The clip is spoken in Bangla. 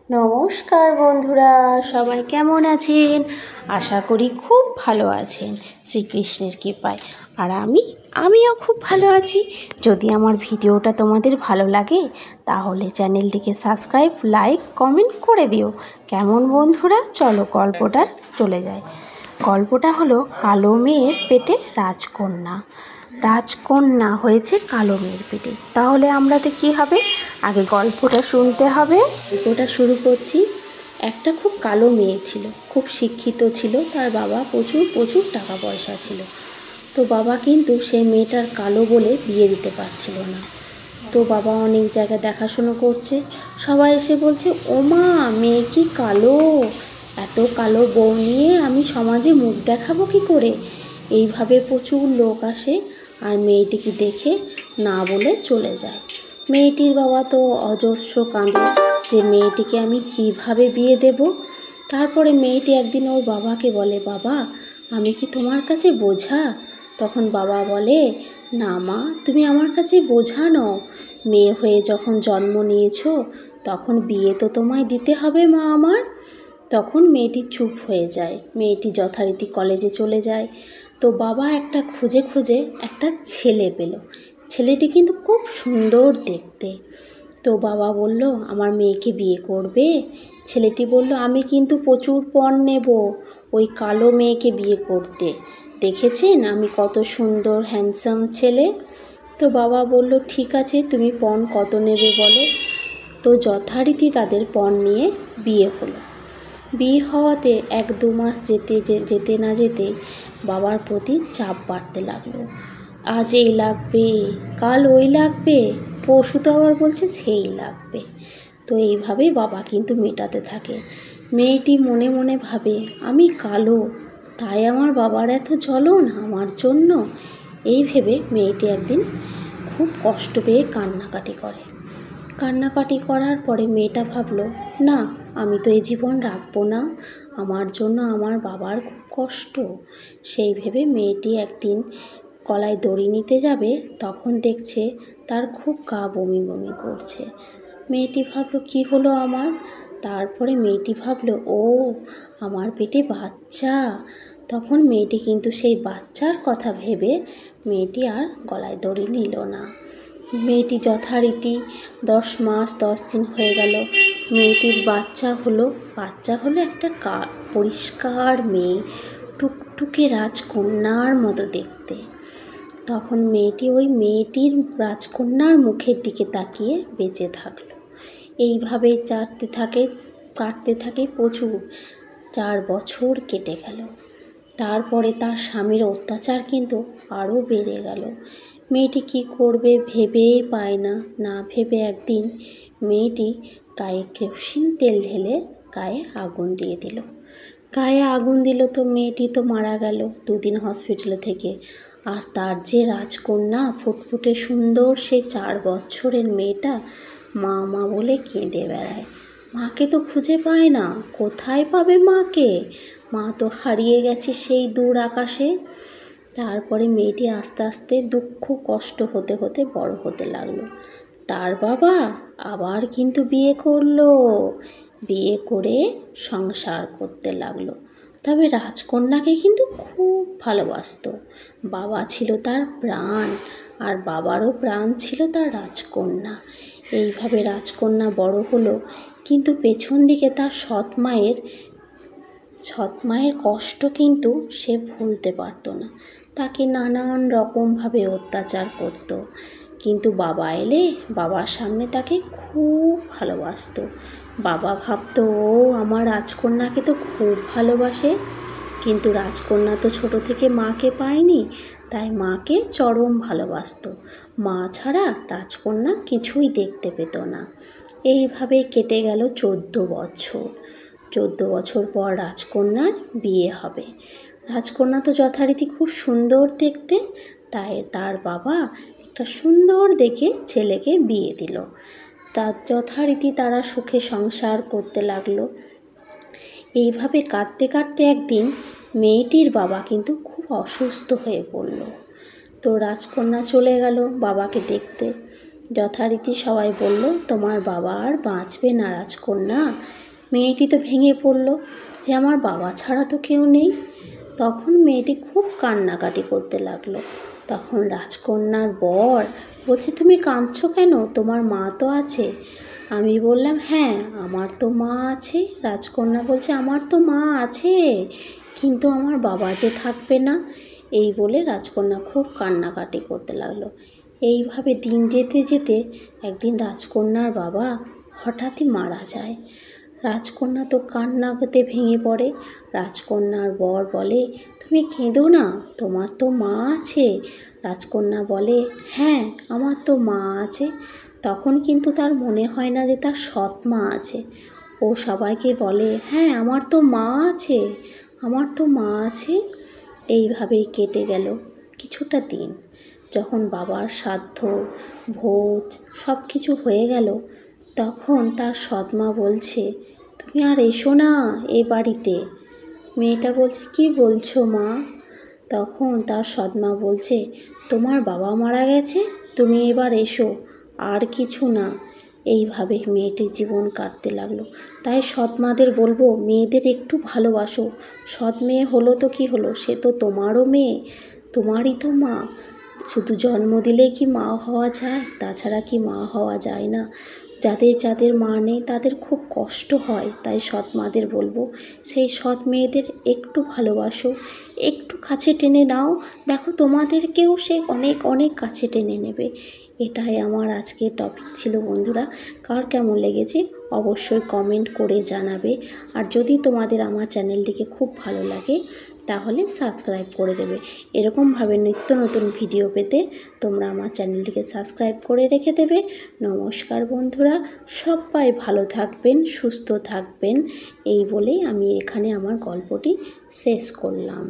নমস্কার বন্ধুরা, সবাই কেমন আছেন? আশা করি খুব ভালো আছেন শ্রীকৃষ্ণের কৃপায়। আর আমিও খুব ভালো আছি। যদি আমার ভিডিওটা তোমাদের ভালো লাগে তাহলে চ্যানেলটিকে সাবস্ক্রাইব, লাইক, কমেন্ট করে দিও। কেমন বন্ধুরা? চলো গল্পটার চলে যায়। গল্পটা হলো কালো মেয়ের পেটে রাজকন্যা। রাজকন্যা হয়েছে কালো মেয়ের পেটে। তাহলে আমাদের কী হবে? আগে গল্পটা শুনতে হবে। গল্পটা শুরু করছি। একটা খুব কালো মেয়ে ছিল, খুব শিক্ষিত ছিল, তার বাবা প্রচুর টাকা পয়সা ছিল। তো বাবা কিন্তু সেই মেয়েটার কালো বলে বিয়ে দিতে পারছিল না। তো বাবা অনেক জায়গায় দেখাশুনো করছে, সবাই এসে বলছে, ও মা, মেয়ে কি কালো, এত কালো বউ নিয়ে আমি সমাজে মুখ দেখাবো কি করে? এইভাবে প্রচুর লোক আসে আর মেয়েটিকে দেখে না বলে চলে যায়। মেয়েটির বাবা তো অজস্র কাঁদে যে মেয়েটিকে আমি কিভাবে বিয়ে দেব। তারপরে মেয়েটি একদিন ওর বাবাকে বলে, বাবা, আমি কি তোমার কাছে বোঝা? তখন বাবা বলে, না মা, তুমি আমার কাছে বোঝা নও। মেয়ে হয়ে যখন জন্ম নিয়েছো তখন বিয়ে তো তোমায় দিতে হবে মা আমার। তখন মেয়েটি চুপ হয়ে যায়। মেয়েটি যথারীতি কলেজে চলে যায়। তো বাবা একটা খুঁজে একটা ছেলে পেল। ছেলেটি কিন্তু খুব সুন্দর দেখতে। তো বাবা বলল, আমার মেয়েকে বিয়ে করবে? ছেলেটি বলল, আমি কিন্তু প্রচুর পণ নেব ওই কালো মেয়েকে বিয়ে করতে। দেখেছেন আমি কত সুন্দর হ্যান্ডসাম ছেলে। তো বাবা বলল, ঠিক আছে, তুমি পণ কত নেবে বলো। তো যথারীতি তাদের পণ নিয়ে বিয়ে হলো। বিয়ে হওয়াতে 1-2 মাস যেতে না যেতে বাবার প্রতি চাপ বাড়তে লাগলো। আজ এই লাগবে, কাল ওই লাগবে, পরশু তো আবার বলছে সেই লাগবে। তো এইভাবেই বাবা কিন্তু মেটাতে থাকে। মেয়েটি মনে মনে ভাবে, আমি কালো, তাই আমার বাবার এত জ্বলন আমার জন্য। এই ভেবে মেয়েটি একদিন খুব কষ্ট পেয়ে কান্নাকাটি করে। কান্নাকাটি করার পরে মেয়েটা ভাবলো, না, আমি তো এই জীবন রাখবো না, আমার জন্য আমার বাবার খুব কষ্ট। সেই ভেবে মেয়েটি একদিন গলায় দড়ি নিতে যাবে, তখন দেখছে তার খুব গা বমি বমি করছে। মেয়েটি ভাবলো, কি হলো আমার? তারপরে মেয়েটি ভাবলো, ও, আমার পেটে বাচ্চা। তখন মেয়েটি কিন্তু সেই বাচ্চার কথা ভেবে মেয়েটি আর গলায় দড়ি নিল না। মেয়েটি যথারীতি 10 মাস 10 দিন হয়ে গেল। মেয়েটির বাচ্চা হলো একটা পরিষ্কার মেয়ে, টুকটুকে রাজকন্যার মতো দেখতে। তখন মেয়েটি ওই মেয়েটির রাজকন্যার মুখের দিকে তাকিয়ে বেঁচে থাকলো। এইভাবে কাটতে থাকে প্রচুর 4 বছর কেটে গেল। তারপরে তার স্বামীর অত্যাচার কিন্তু আরও বেড়ে গেল। মেয়েটি কি করবে ভেবেই পায় না। না ভেবে একদিন মেয়েটি গায়ে কেরোসিন তেল ঢেলে গায়ে আগুন দিয়ে দিল। গায়ে আগুন দিল তো মেয়েটি তো মারা গেল 2 দিন হসপিটালে থেকে। আর তার যে রাজকন্যা ফুটফুটে সুন্দর সে 4 বছরের মেয়েটা মা মা বলে কেঁদে বেড়ায়। মাকে তো খুঁজে পায় না, কোথায় পাবে মাকে? মা তো হারিয়ে গেছে সেই দূর আকাশে। তারপরে মেয়েটি আস্তে আস্তে দুঃখ কষ্ট হতে হতে বড় হতে লাগলো। তার বাবা আবার কিন্তু বিয়ে করলো, বিয়ে করে সংসার করতে লাগলো। তবে রাজকন্যাকে কিন্তু খুব ভালোবাসতো। বাবা ছিল তার প্রাণ, আর বাবারও প্রাণ ছিল তার রাজকন্যা। এইভাবে রাজকন্যা বড় হলো, কিন্তু পেছন দিকে তার সৎ মায়ের কষ্ট কিন্তু সে ভুলতে পারতো না। তাকে নানান রকমভাবে অত্যাচার করতো। কিন্তু বাবা এলে বাবার সামনে তাকে খুব ভালোবাসতো। বাবা ভাবতো, ও আমার রাজকন্যাকে তো খুব ভালোবাসে। কিন্তু রাজকন্যা তো ছোট থেকে মাকে পায়নি, তাই মাকে চরম ভালোবাসতো। মা ছাড়া রাজকন্যা কিছুই দেখতে পেত না। এইভাবে কেটে গেল 14 বছর। 14 বছর পর রাজকন্যার বিয়ে হবে। রাজকন্যা তো যথারীতি খুব সুন্দর দেখতে, তাই তার বাবা একটা সুন্দর দেখে ছেলেকে বিয়ে দিল। তার যথারীতি তারা সুখে সংসার করতে লাগলো। এইভাবে কাটতে কাটতে একদিন মেয়েটির বাবা কিন্তু খুব অসুস্থ হয়ে পড়ল। তো রাজকন্যা চলে গেল বাবাকে দেখতে। যথারীতি সবাই বলল, তোমার বাবা আর বাঁচবে না রাজকন্যা। মেয়েটি তো ভেঙে পড়ল যে আমার বাবা ছাড়া তো কেউ নেই। তখন মেয়েটি খুব কান্নাকাটি করতে লাগলো। তখন রাজকন্যার বর বলছে, তুমি কাঁদছো কেন? তোমার মা তো আছে। আমি বললাম, হ্যাঁ আমার তো মা আছে। রাজকন্যা বলছে, আমার তো মা আছে, কিন্তু আমার বাবা যে থাকবে না। এই বলে রাজকন্যা খুব কান্নাকাটি করতে লাগলো। এইভাবে দিন যেতে যেতে একদিন রাজকন্যার বাবা হঠাৎই মারা যায়। রাজকন্যা তো কান্নাতে ভেঙে পড়ে। রাজকন্যার বর বলে, তুমি কেঁদো না, তোমার তো মা আছে। রাজকন্যা বলে, হ্যাঁ আমার তো মা আছে। তখন কিন্তু তার মনে হয় না যে তার সৎ মা আছে। ও সবাইকে বলে, হ্যাঁ আমার তো মা আছে, আমার তো মা আছে। এইভাবেই কেটে গেল কিছুটা দিন। যখন বাবার শ্রাদ্ধ ভোজ সব কিছু হয়ে গেল, তখন তার সৎমা বলছে, তুমি আর এসো না এ বাড়িতে। মেয়েটা বলছে, কি বলছো মা? তখন তার সৎমা বলছে, তোমার বাবা মারা গেছে, তুমি এবার এসো, আর কিছু না। এইভাবে মেয়েটির জীবন কাটতে লাগলো। তাই সৎ মাদের বলবো, মেয়েদের একটু ভালোবাসো। সৎ মেয়ে হলো তো কি হলো, সে তো তোমারও মেয়ে, তোমারই তো মা। শুধু জন্ম দিলেই কি মা হওয়া যায়? তাছাড়া কি মা হওয়া যায় না? যাদের মা নেই তাদের খুব কষ্ট হয়। তাই সৎ মাদের বলবো, সেই সৎ মেয়েদের একটু ভালোবাসো, একটু কাছে টেনে নাও। দেখো তোমাদেরকেও সে অনেক অনেক কাছে টেনে নেবে। এটাই আমার আজকের টপিক ছিল বন্ধুরা। কার কেমন লেগেছে অবশ্যই কমেন্ট করে জানাবে। আর যদি তোমাদের আমার চ্যানেলটিকে খুব ভালো লাগে তাহলে সাবস্ক্রাইব করে দেবে। এরকমভাবে নিত্য নতুন ভিডিও পেতে তোমরা আমার চ্যানেলটিকে সাবস্ক্রাইব করে রেখে দেবে। নমস্কার বন্ধুরা, সবাই ভালো থাকবেন, সুস্থ থাকবেন। এই বলেই আমি এখানে আমার গল্পটি শেষ করলাম।